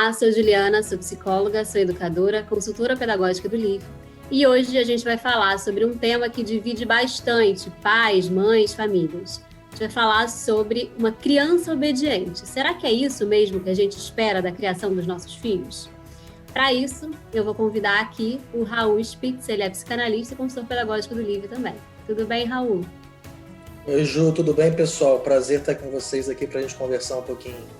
Olá, sou Juliana, sou psicóloga, sou educadora, consultora pedagógica do LIV. E hoje a gente vai falar sobre um tema que divide bastante pais, mães, famílias. A gente vai falar sobre uma criança obediente. Será que é isso mesmo que a gente espera da criação dos nossos filhos? Para isso, eu vou convidar aqui o Raul Spitz, ele é psicanalista e consultor pedagógico do LIV também. Tudo bem, Raul? Oi, Ju, tudo bem, pessoal? Prazer estar com vocês aqui para a gente conversar um pouquinho.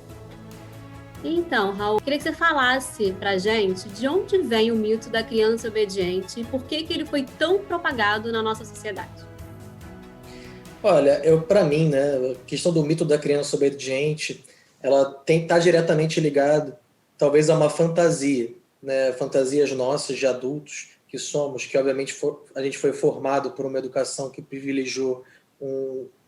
Então, Raul, queria que você falasse pra gente de onde vem o mito da criança obediente e por que ele foi tão propagado na nossa sociedade. Olha, para mim, né, a questão do mito da criança obediente, ela tá diretamente ligado, talvez, a uma fantasia, né, fantasias nossas de adultos que somos, que obviamente a gente foi formado por uma educação que privilegiou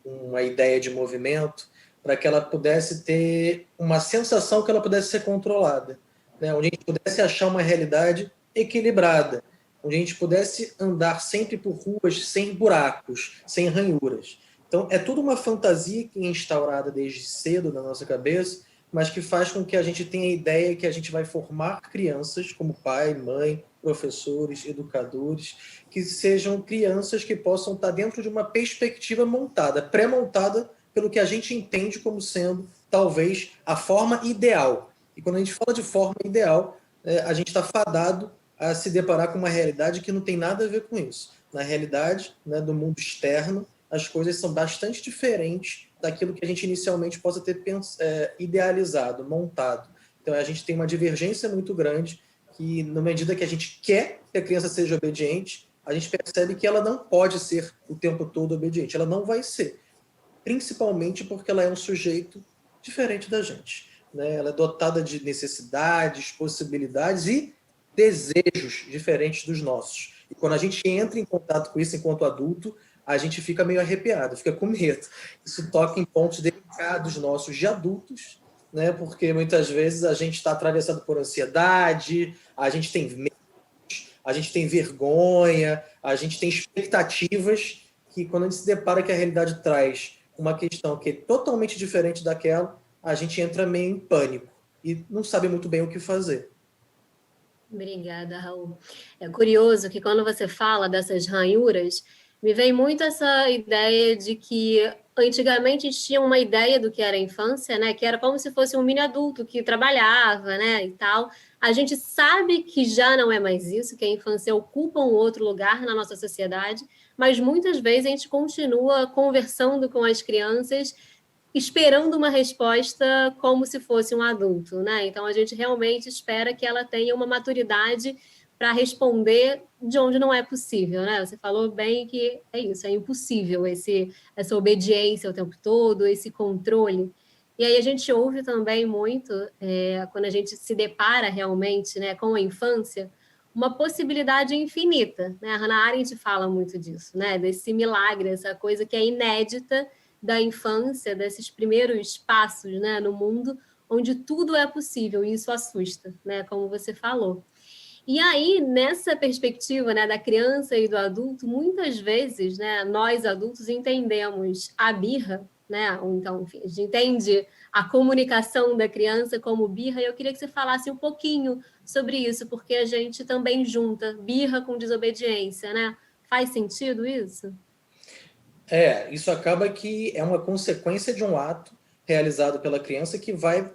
uma ideia de movimento, para que ela pudesse ter uma sensação que ela pudesse ser controlada, né? Onde a gente pudesse achar uma realidade equilibrada, onde a gente pudesse andar sempre por ruas sem buracos, sem ranhuras. Então, é tudo uma fantasia que é instaurada desde cedo na nossa cabeça, mas que faz com que a gente tenha a ideia que a gente vai formar crianças como pai, mãe, professores, educadores, que sejam crianças que possam estar dentro de uma perspectiva montada, pré-montada pelo que a gente entende como sendo, talvez, a forma ideal. E quando a gente fala de forma ideal, a gente está fadado a se deparar com uma realidade que não tem nada a ver com isso. Na realidade, né, do mundo externo, as coisas são bastante diferentes daquilo que a gente inicialmente possa ter idealizado, montado. Então, a gente tem uma divergência muito grande que, na medida que a gente quer que a criança seja obediente, a gente percebe que ela não pode ser o tempo todo obediente. Ela não vai ser. Principalmente porque ela é um sujeito diferente da gente, né? Ela é dotada de necessidades, possibilidades e desejos diferentes dos nossos. E quando a gente entra em contato com isso enquanto adulto, a gente fica meio arrepiado, fica com medo. Isso toca em pontos delicados nossos de adultos, né? Porque muitas vezes a gente está atravessado por ansiedade, a gente tem medo, a gente tem vergonha, a gente tem expectativas que, quando a gente se depara que a realidade traz uma questão que é totalmente diferente daquela, a gente entra meio em pânico e não sabe muito bem o que fazer. Obrigada, Raul. É curioso que quando você fala dessas ranhuras, me vem muito essa ideia de que antigamente tinha uma ideia do que era a infância, né? Que era como se fosse um mini adulto que trabalhava, né? E tal. A gente sabe que já não é mais isso, que a infância ocupa um outro lugar na nossa sociedade, mas muitas vezes a gente continua conversando com as crianças esperando uma resposta como se fosse um adulto, né? Então a gente realmente espera que ela tenha uma maturidade para responder de onde não é possível, né? Você falou bem que é isso, é impossível essa obediência o tempo todo, esse controle. E aí a gente ouve também muito, quando a gente se depara realmente, né, com a infância, uma possibilidade infinita, né? A Hannah Arendt fala muito disso, né? Desse milagre, essa coisa que é inédita da infância, desses primeiros passos, né, no mundo, onde tudo é possível, e isso assusta, né, como você falou. E aí, nessa perspectiva, né, da criança e do adulto, muitas vezes, né, nós adultos entendemos a birra, né, ou então, enfim, a gente entende a comunicação da criança como birra, e eu queria que você falasse um pouquinho sobre isso, porque a gente também junta birra com desobediência, né? Faz sentido isso? Isso acaba que é uma consequência de um ato realizado pela criança que vai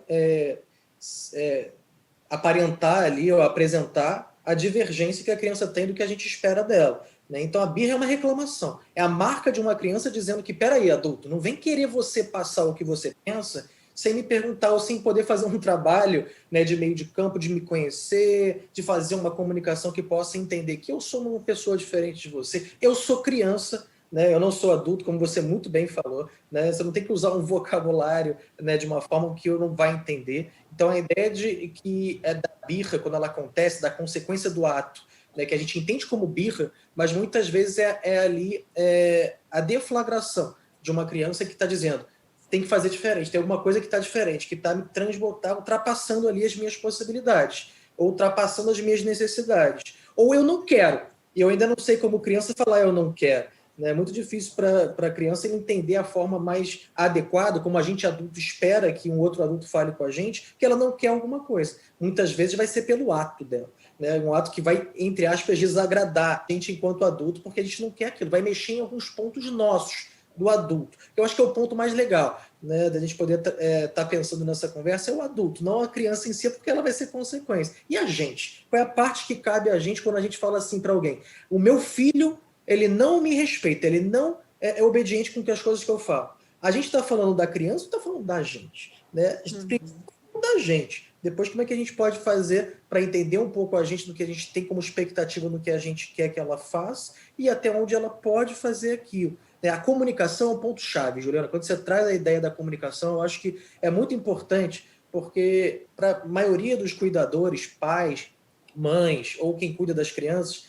aparentar ali ou apresentar a divergência que a criança tem do que a gente espera dela, né? Então a birra é uma reclamação, é a marca de uma criança dizendo que, peraí, adulto, não vem querer você passar o que você pensa sem me perguntar ou sem poder fazer um trabalho, né, de meio de campo, de me conhecer, de fazer uma comunicação que possa entender que eu sou uma pessoa diferente de você, eu sou criança, né? Eu não sou adulto, como você muito bem falou, né? Você não tem que usar um vocabulário, né, de uma forma que eu não vai entender. Então, a ideia de que é da birra, quando ela acontece, da consequência do ato, né, que a gente entende como birra, mas muitas vezes ali a deflagração de uma criança que está dizendo tem que fazer diferente, tem alguma coisa que está diferente, que está me ultrapassando ali as minhas possibilidades, ou ultrapassando as minhas necessidades. Ou eu não quero, e eu ainda não sei como criança falar eu não quero. né? É muito difícil para a criança entender a forma mais adequada, como a gente adulto espera que um outro adulto fale com a gente, que ela não quer alguma coisa. Muitas vezes vai ser pelo ato dela, né? Um ato que vai, entre aspas, desagradar a gente enquanto adulto, porque a gente não quer aquilo, vai mexer em alguns pontos nossos do adulto. Eu acho que é o ponto mais legal, né, da gente poder tá pensando nessa conversa, é o adulto, não a criança em si, porque ela vai ser consequência. E a gente? Qual é a parte que cabe a gente quando a gente fala assim para alguém? O meu filho, ele não me respeita, ele não é obediente com as coisas que eu falo. A gente está falando da criança ou está falando da gente? Né? Da gente. Depois, como é que a gente pode fazer para entender um pouco a gente do que a gente tem como expectativa no que a gente quer que ela faça e até onde ela pode fazer aquilo. A comunicação é um ponto-chave, Juliana. Quando você traz a ideia da comunicação, eu acho que é muito importante, porque para a maioria dos cuidadores, pais, mães ou quem cuida das crianças,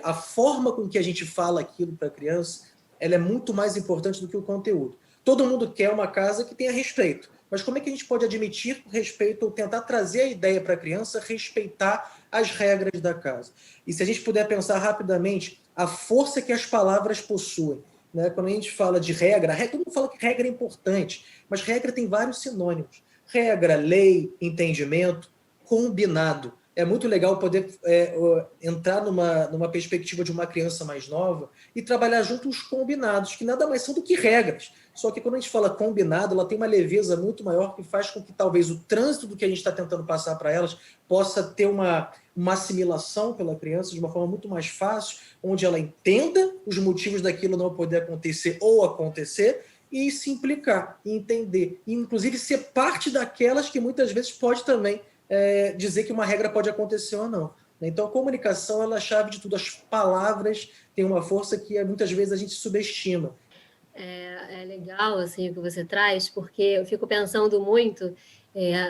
a forma com que a gente fala aquilo para a criança, ela é muito mais importante do que o conteúdo. Todo mundo quer uma casa que tenha respeito, mas como é que a gente pode admitir respeito ou tentar trazer a ideia para a criança respeitar as regras da casa? E se a gente puder pensar rapidamente a força que as palavras possuem, né? Quando a gente fala de regra, todo mundo fala que regra é importante, mas regra tem vários sinônimos. Regra, lei, entendimento, combinado. É muito legal poder entrar numa perspectiva de uma criança mais nova e trabalhar junto os combinados, que nada mais são do que regras. Só que quando a gente fala combinado, ela tem uma leveza muito maior que faz com que talvez o trânsito do que a gente está tentando passar para elas possa ter uma assimilação pela criança de uma forma muito mais fácil, onde ela entenda os motivos daquilo não poder acontecer ou acontecer e se implicar, e entender, e inclusive ser parte daquelas que muitas vezes pode também dizer que uma regra pode acontecer ou não. Então a comunicação ela é a chave de tudo, as palavras têm uma força que muitas vezes a gente subestima. É legal assim o que você traz, porque eu fico pensando muito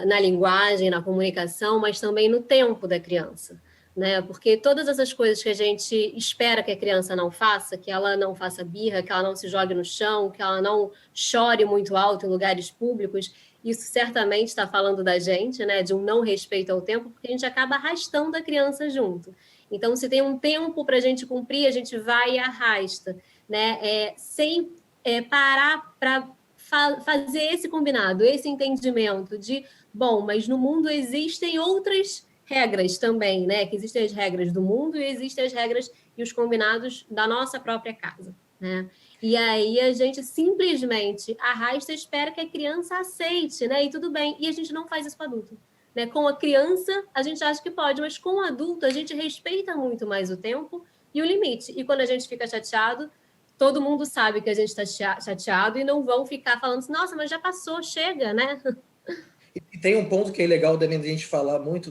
na linguagem, na comunicação, mas também no tempo da criança, né? Porque todas essas coisas que a gente espera que a criança não faça, que ela não faça birra, que ela não se jogue no chão, que ela não chore muito alto em lugares públicos, isso certamente está falando da gente, né? De um não respeito ao tempo, porque a gente acaba arrastando a criança junto. Então, se tem um tempo para a gente cumprir, a gente vai e arrasta, né? Sem parar para fazer esse combinado, esse entendimento de, bom, mas no mundo existem outras regras também, né? Que existem as regras do mundo e existem as regras e os combinados da nossa própria casa, né? E aí a gente simplesmente arrasta e espera que a criança aceite, né? E tudo bem. E a gente não faz isso com o adulto. Né? Com a criança, a gente acha que pode, mas com o adulto, a gente respeita muito mais o tempo e o limite. E quando a gente fica chateado, todo mundo sabe que a gente está chateado e não vão ficar falando assim, nossa, mas já passou, chega, né? E tem um ponto que é legal também da gente falar muito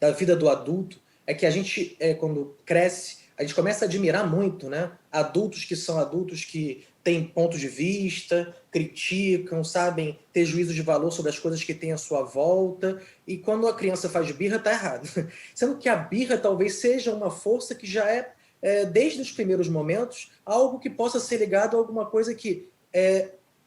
da vida do adulto, é que a gente, quando cresce, a gente começa a admirar muito, né? Adultos que são adultos que têm ponto de vista, criticam, sabem ter juízo de valor sobre as coisas que têm à sua volta, e quando a criança faz birra, tá errado. Sendo que a birra talvez seja uma força que já desde os primeiros momentos, algo que possa ser ligado a alguma coisa que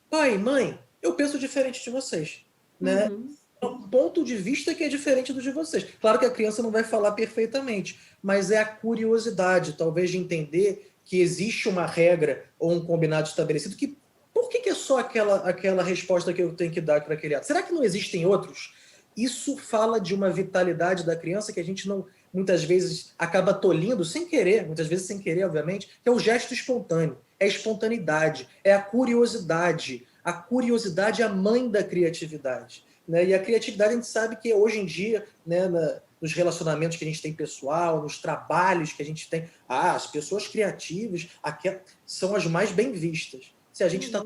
pai, mãe, eu penso diferente de vocês, né? Uhum. Um ponto de vista que é diferente do de vocês. Claro que a criança não vai falar perfeitamente, mas é a curiosidade, talvez, de entender que existe uma regra ou um combinado estabelecido que por que é só aquela resposta que eu tenho que dar para aquele ato? Será que não existem outros? Isso fala de uma vitalidade da criança que a gente não, muitas vezes, acaba tolhindo sem querer, muitas vezes sem querer, obviamente, que é o gesto espontâneo, é a espontaneidade, é a curiosidade. A curiosidade é a mãe da criatividade. Né? E a criatividade a gente sabe que hoje em dia, né, nos relacionamentos que a gente tem pessoal, nos trabalhos que a gente tem, as pessoas criativas são as mais bem vistas. Se a gente está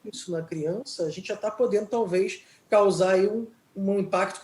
isso na criança, a gente já está podendo talvez causar aí um impacto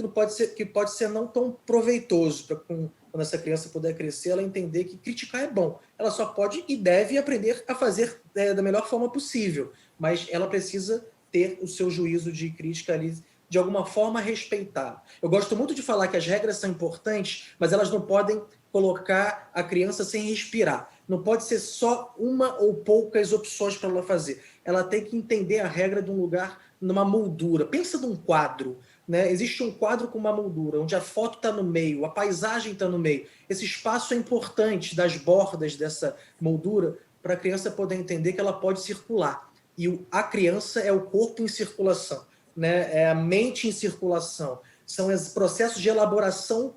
que pode ser não tão proveitoso para quando essa criança puder crescer, ela entender que criticar é bom. Ela só pode e deve aprender a fazer da melhor forma possível, mas ela precisa ter o seu juízo de crítica ali de alguma forma respeitado. Eu gosto muito de falar que as regras são importantes, mas elas não podem colocar a criança sem respirar. Não pode ser só uma ou poucas opções para ela fazer. Ela tem que entender a regra de um lugar, numa moldura. Pensa num quadro. Né? Existe um quadro com uma moldura, onde a foto está no meio, a paisagem está no meio. Esse espaço é importante das bordas dessa moldura para a criança poder entender que ela pode circular. E a criança é o corpo em circulação, né? É a mente em circulação. São os processos de elaboração,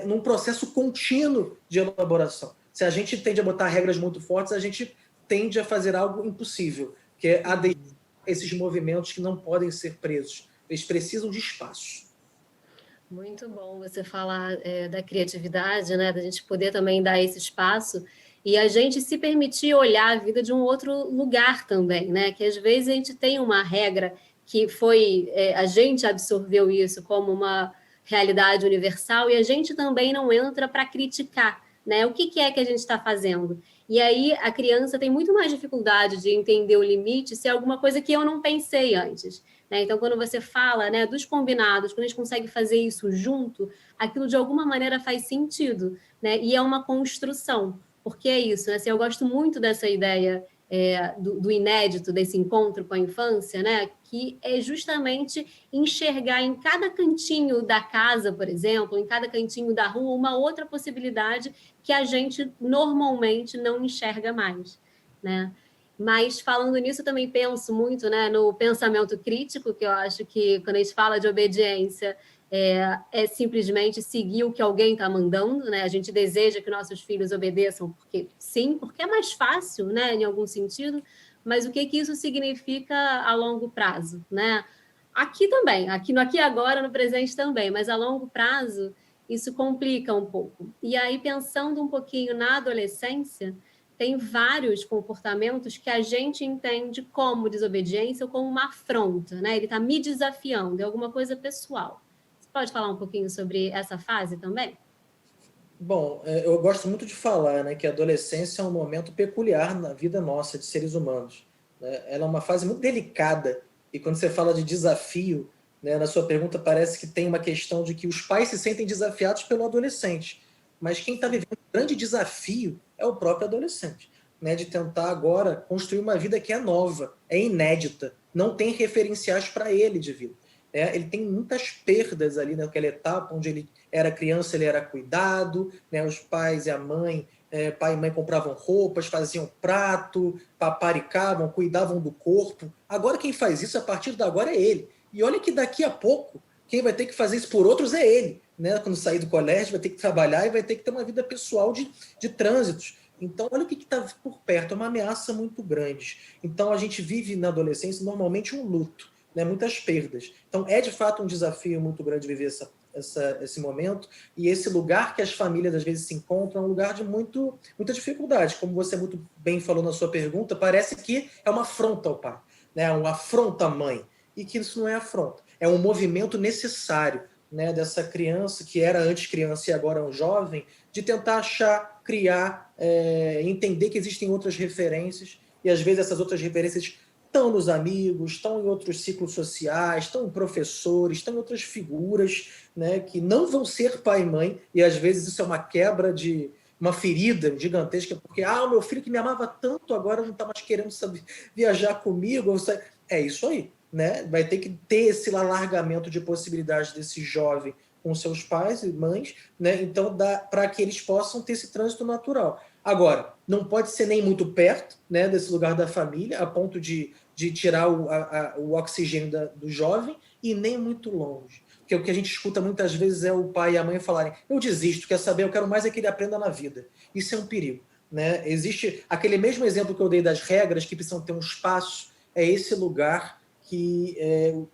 num processo contínuo de elaboração. Se a gente tende a botar regras muito fortes, a gente tende a fazer algo impossível, que é a deixar esses movimentos que não podem ser presos. Eles precisam de espaço. Muito bom você falar da criatividade, né? Da gente poder também dar esse espaço e a gente se permitir olhar a vida de um outro lugar também, né? Que às vezes a gente tem uma regra que foi a gente absorveu isso como uma realidade universal e a gente também não entra para criticar, né? O que é que a gente está fazendo? E aí a criança tem muito mais dificuldade de entender o limite se é alguma coisa que eu não pensei antes. Né? Então, quando você fala, né, dos combinados, quando a gente consegue fazer isso junto, aquilo de alguma maneira faz sentido, né? E é uma construção, porque é isso, né? Assim, eu gosto muito dessa ideia do inédito, desse encontro com a infância, né? Que é justamente enxergar em cada cantinho da casa, por exemplo, em cada cantinho da rua, uma outra possibilidade que a gente normalmente não enxerga mais, né? Mas falando nisso, eu também penso muito, né, no pensamento crítico, que eu acho que quando a gente fala de obediência, é simplesmente seguir o que alguém está mandando, né? A gente deseja que nossos filhos obedeçam porque sim, porque é mais fácil, né, em algum sentido, mas o que que isso significa a longo prazo, né? Aqui também, aqui no aqui e agora, no presente também, mas a longo prazo isso complica um pouco. E aí, pensando um pouquinho na adolescência, tem vários comportamentos que a gente entende como desobediência ou como uma afronta, né? Ele está me desafiando, é alguma coisa pessoal. Você pode falar um pouquinho sobre essa fase também? Bom, eu gosto muito de falar, né, que a adolescência é um momento peculiar na vida nossa, de seres humanos, né? Ela é uma fase muito delicada, e quando você fala de desafio, né, na sua pergunta parece que tem uma questão de que os pais se sentem desafiados pelo adolescente, mas quem está vivendo um grande desafio é o próprio adolescente, né, de tentar agora construir uma vida que é nova, é inédita, não tem referenciais para ele de vida. Ele tem muitas perdas ali naquela etapa onde ele era criança, ele era cuidado, né? Os pais e a mãe, pai e mãe compravam roupas, faziam prato, paparicavam, cuidavam do corpo. Agora quem faz isso a partir de agora é ele. E olha que daqui a pouco quem vai ter que fazer isso por outros é ele, né? Quando sair do colégio vai ter que trabalhar e vai ter que ter uma vida pessoal de trânsitos. Então, olha o que está por perto, é uma ameaça muito grande. Então, a gente vive na adolescência normalmente um luto, né, muitas perdas. Então, é de fato um desafio muito grande viver esse momento, e esse lugar que as famílias às vezes se encontram é um lugar de muita dificuldade. Como você muito bem falou na sua pergunta, parece que é uma afronta ao pai, né, uma afronta à mãe, e que isso não é afronta, é um movimento necessário, né, dessa criança que era antes criança e agora é um jovem, de tentar achar, criar, entender que existem outras referências, e às vezes essas outras referências estão nos amigos, estão em outros ciclos sociais, estão em professores, estão em outras figuras, né, que não vão ser pai e mãe, e às vezes isso é uma quebra de uma ferida gigantesca, porque o meu filho que me amava tanto agora não está mais querendo saber, viajar comigo. É isso aí, né? Vai ter que ter esse alargamento de possibilidades desse jovem com seus pais e mães, né? Então, para que eles possam ter esse trânsito natural. Agora, não pode ser nem muito perto, né, desse lugar da família, a ponto de tirar o oxigênio do jovem, e nem muito longe. Porque o que a gente escuta muitas vezes é o pai e a mãe falarem: eu desisto, quer saber, eu quero mais é que ele aprenda na vida. Isso é um perigo, né? Existe aquele mesmo exemplo que eu dei das regras que precisam ter um espaço, é esse lugar que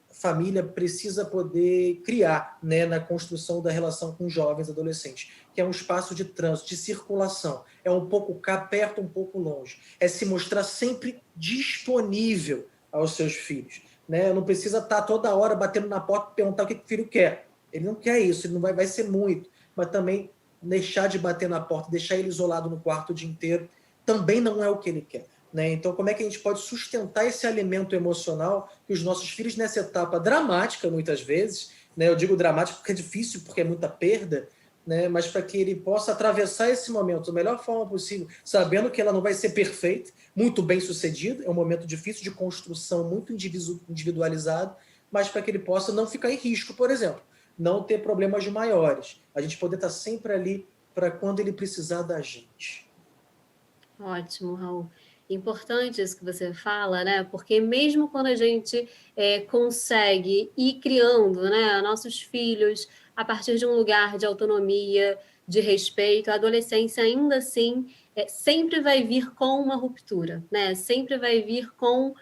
família precisa poder criar, né, na construção da relação com jovens e adolescentes, que é um espaço de trânsito, de circulação. É um pouco cá perto, um pouco longe. É se mostrar sempre disponível aos seus filhos, né? Não precisa estar toda hora batendo na porta e perguntar o que o filho quer. Ele não quer isso, ele não vai ser muito. Mas também deixar de bater na porta, deixar ele isolado no quarto o dia inteiro, também não é o que ele quer. Né? Então, como é que a gente pode sustentar esse alimento emocional que os nossos filhos, nessa etapa dramática, muitas vezes, né? Eu digo dramático porque é difícil, porque é muita perda, né? Mas para que ele possa atravessar esse momento da melhor forma possível, sabendo que ela não vai ser perfeita, muito bem sucedida, é um momento difícil de construção, muito individualizado, mas para que ele possa não ficar em risco, por exemplo, não ter problemas maiores, a gente poder estar sempre ali para quando ele precisar da gente. Ótimo, Raul. Importante isso que você fala, né? Porque mesmo quando a gente consegue ir criando, né, nossos filhos a partir de um lugar de autonomia, de respeito, a adolescência ainda assim sempre vai vir com uma ruptura, né? Sempre vai vir com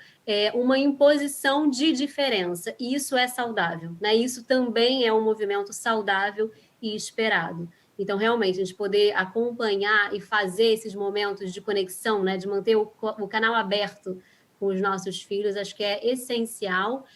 uma imposição de diferença. E isso é saudável, né? Isso também é um movimento saudável e esperado. Então, realmente, a gente poder acompanhar e fazer esses momentos de conexão, né, de manter o canal aberto com os nossos filhos, acho que é essencial.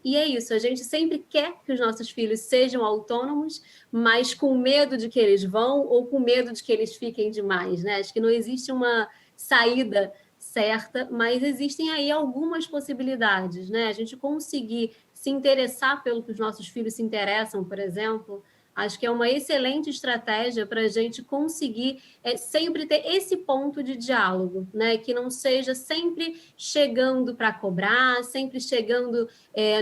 E é isso, a gente sempre quer que os nossos filhos sejam autônomos, mas com medo de que eles vão ou com medo de que eles fiquem demais, né? Acho que não existe uma saída certa, mas existem aí algumas possibilidades, né? A gente conseguir se interessar pelo que os nossos filhos se interessam, por exemplo, acho que é uma excelente estratégia para a gente conseguir sempre ter esse ponto de diálogo, né? Que não seja sempre chegando para cobrar, sempre chegando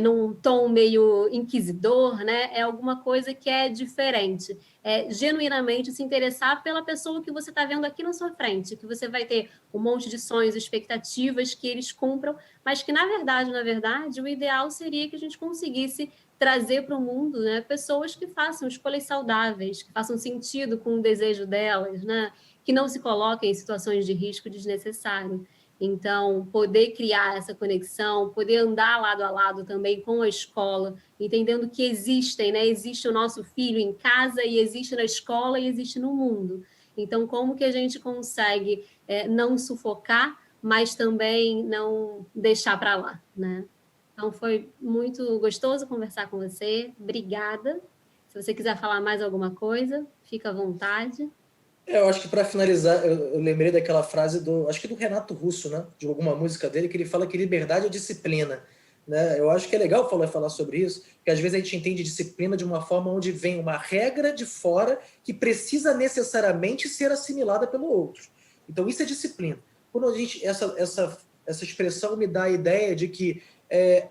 num tom meio inquisidor, né? É alguma coisa que é diferente. É genuinamente se interessar pela pessoa que você está vendo aqui na sua frente, que você vai ter um monte de sonhos, expectativas que eles cumpram, mas que, na verdade, o ideal seria que a gente conseguisse trazer para o mundo, né, pessoas que façam escolhas saudáveis, que façam sentido com o desejo delas, né, que não se coloquem em situações de risco desnecessário. Então, poder criar essa conexão, poder andar lado a lado também com a escola, entendendo que existem, né? Existe o nosso filho em casa e existe na escola e existe no mundo. Então, como que a gente consegue não sufocar, mas também não deixar para lá, né? Então, foi muito gostoso conversar com você. Obrigada. Se você quiser falar mais alguma coisa, fica à vontade. Eu acho que para finalizar, eu lembrei daquela frase acho que do Renato Russo, né? De alguma música dele, que ele fala que liberdade é disciplina. Né? Eu acho que é legal falar sobre isso, porque às vezes a gente entende disciplina de uma forma onde vem uma regra de fora que precisa necessariamente ser assimilada pelo outro. Então isso é disciplina. Quando a gente essa expressão me dá a ideia de que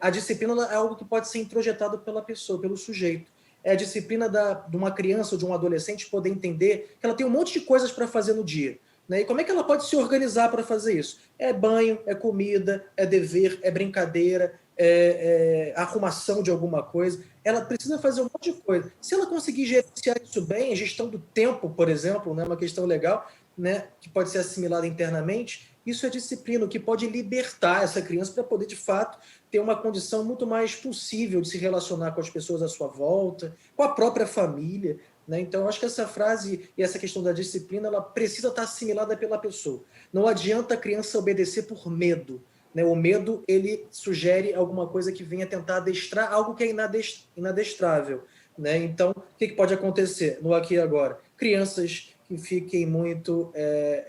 a disciplina é algo que pode ser introjetado pela pessoa, pelo sujeito. É a disciplina de uma criança ou de um adolescente poder entender que ela tem um monte de coisas para fazer no dia. Né? E como é que ela pode se organizar para fazer isso? É banho, é comida, é dever, é brincadeira, é arrumação de alguma coisa. Ela precisa fazer um monte de coisa. Se ela conseguir gerenciar isso bem, a gestão do tempo, por exemplo, né, uma questão legal, né, que pode ser assimilada internamente, isso é disciplina, o que pode libertar essa criança para poder, de fato, ter uma condição muito mais possível de se relacionar com as pessoas à sua volta, com a própria família. Né? Então, eu acho que essa frase e essa questão da disciplina ela precisa estar assimilada pela pessoa. Não adianta a criança obedecer por medo. Né? O medo ele sugere alguma coisa que venha tentar adestrar algo que é inadestrável. Né? Então, o que pode acontecer no aqui e agora? Crianças que fiquem muito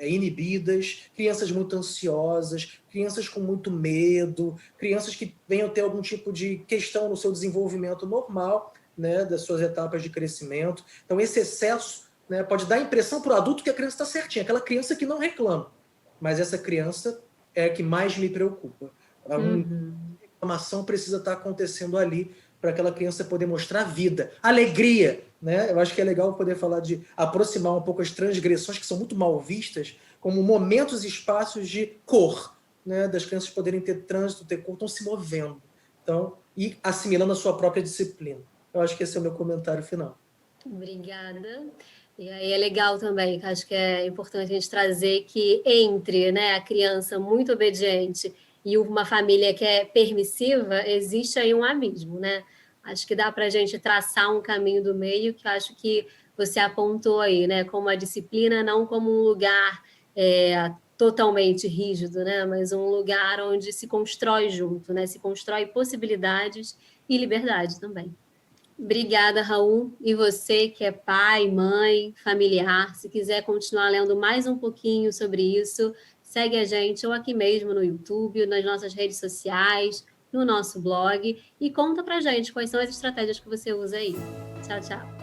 inibidas, crianças muito ansiosas, crianças com muito medo, crianças que venham ter algum tipo de questão no seu desenvolvimento normal, né, das suas etapas de crescimento. Então, esse excesso, né, pode dar a impressão para o adulto que a criança está certinha, aquela criança que não reclama. Mas essa criança é a que mais me preocupa. A reclamação precisa estar acontecendo ali para aquela criança poder mostrar vida, alegria. Né? Eu acho que é legal poder falar de aproximar um pouco as transgressões que são muito mal vistas como momentos e espaços de cor, né? Das crianças poderem ter trânsito, ter cor, estão se movendo. Então, e assimilando a sua própria disciplina. Eu acho que esse é o meu comentário final. Obrigada. E aí é legal também, que acho que é importante a gente trazer que entre, né, a criança muito obediente e uma família que é permissiva, existe aí um abismo, né? Acho que dá para a gente traçar um caminho do meio, que eu acho que você apontou aí, né? Como a disciplina, não como um lugar totalmente rígido, né? Mas um lugar onde se constrói junto, né? Se constrói possibilidades e liberdade também. Obrigada, Raul. E você que é pai, mãe, familiar, se quiser continuar lendo mais um pouquinho sobre isso, segue a gente ou aqui mesmo no YouTube, nas nossas redes sociais, no nosso blog e conta pra gente quais são as estratégias que você usa aí. Tchau, tchau.